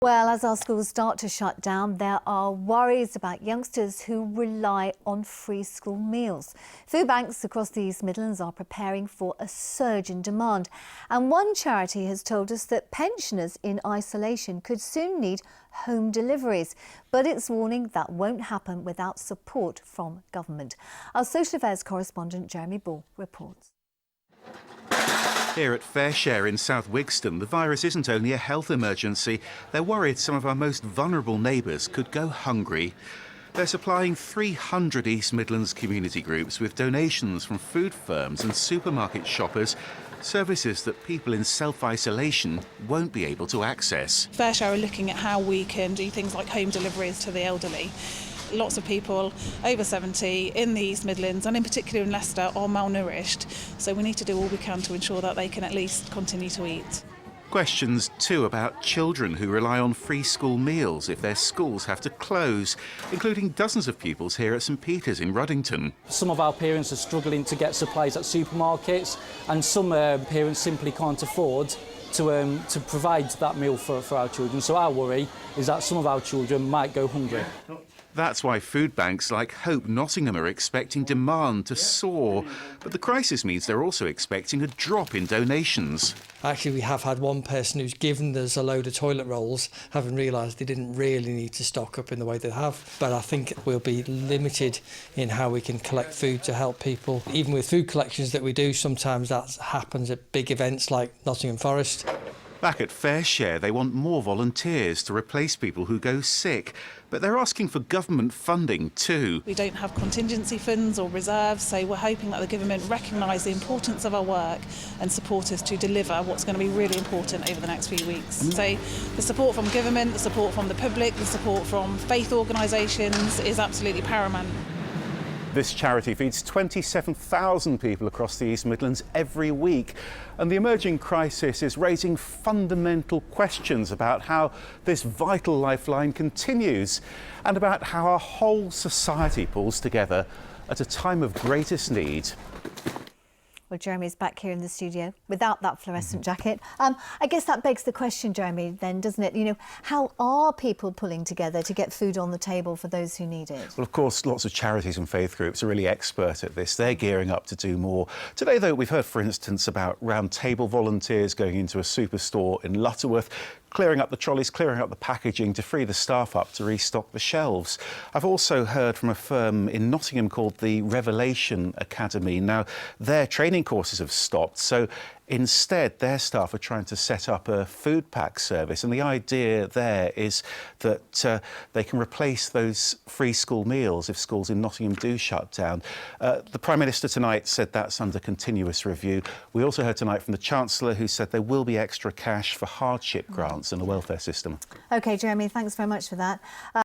Well, as our schools start to shut down, there are worries about youngsters who rely on free school meals. Foodbanks across the East Midlands are preparing for a surge in demand. And one charity has told us that pensioners in isolation could soon need home deliveries. But it's warning that won't happen without support from government. Our social affairs correspondent Jeremy Ball reports. Here at Fairshare in South Wigston, the virus isn't only a health emergency. They're worried some of our most vulnerable neighbours could go hungry. They're supplying 300 East Midlands community groups with donations from food firms and supermarket shoppers, services that people in self-isolation won't be able to access. Fairshare are looking at how we can do things like home deliveries to the elderly. Lots of people over 70 in the East Midlands and in particular in Leicester are malnourished, so we need to do all we can to ensure that they can at least continue to eat. Questions too about children who rely on free school meals if their schools have to close, including dozens of pupils here at St Peter's in Ruddington. Some of our parents are struggling to get supplies at supermarkets, and some parents simply can't afford to provide that meal for our children. So our worry is that some of our children might go hungry. That's why food banks like Hope Nottingham are expecting demand to soar. But the crisis means they're also expecting a drop in donations. Actually, we have had one person who's given us a load of toilet rolls, having realised they didn't really need to stock up in the way they have. But I think we'll be limited in how we can collect food to help people. Even with food collections that we do, sometimes that happens at big events like Nottingham Forest. Back at Fairshare, they want more volunteers to replace people who go sick. But they're asking for government funding too. We don't have contingency funds or reserves, so we're hoping that the government recognise the importance of our work and support us to deliver what's going to be really important over the next few weeks. So the support from government, the support from the public, the support from faith organisations is absolutely paramount. This charity feeds 27,000 people across the East Midlands every week. And the emerging crisis is raising fundamental questions about how this vital lifeline continues and about how our whole society pulls together at a time of greatest need. Well, Jeremy's back here in the studio without that fluorescent jacket. I guess that begs the question, Jeremy, then, doesn't it? You know, how are people pulling together to get food on the table for those who need it? Well, of course, lots of charities and faith groups are really expert at this. They're gearing up to do more. Today, though, we've heard, for instance, about round table volunteers going into a superstore in Lutterworth, clearing up the trolleys, clearing up the packaging to free the staff up to restock the shelves. I've also heard from a firm in Nottingham called the Revelation Academy. Now, their training courses have stopped, so instead their staff are trying to set up a food pack service, and the idea there is that they can replace those free school meals if schools in Nottingham do shut down. The Prime Minister tonight said that's under continuous review. We also heard tonight from the Chancellor, who said there will be extra cash for hardship grants in the welfare system. OK, Jeremy, thanks very much for that.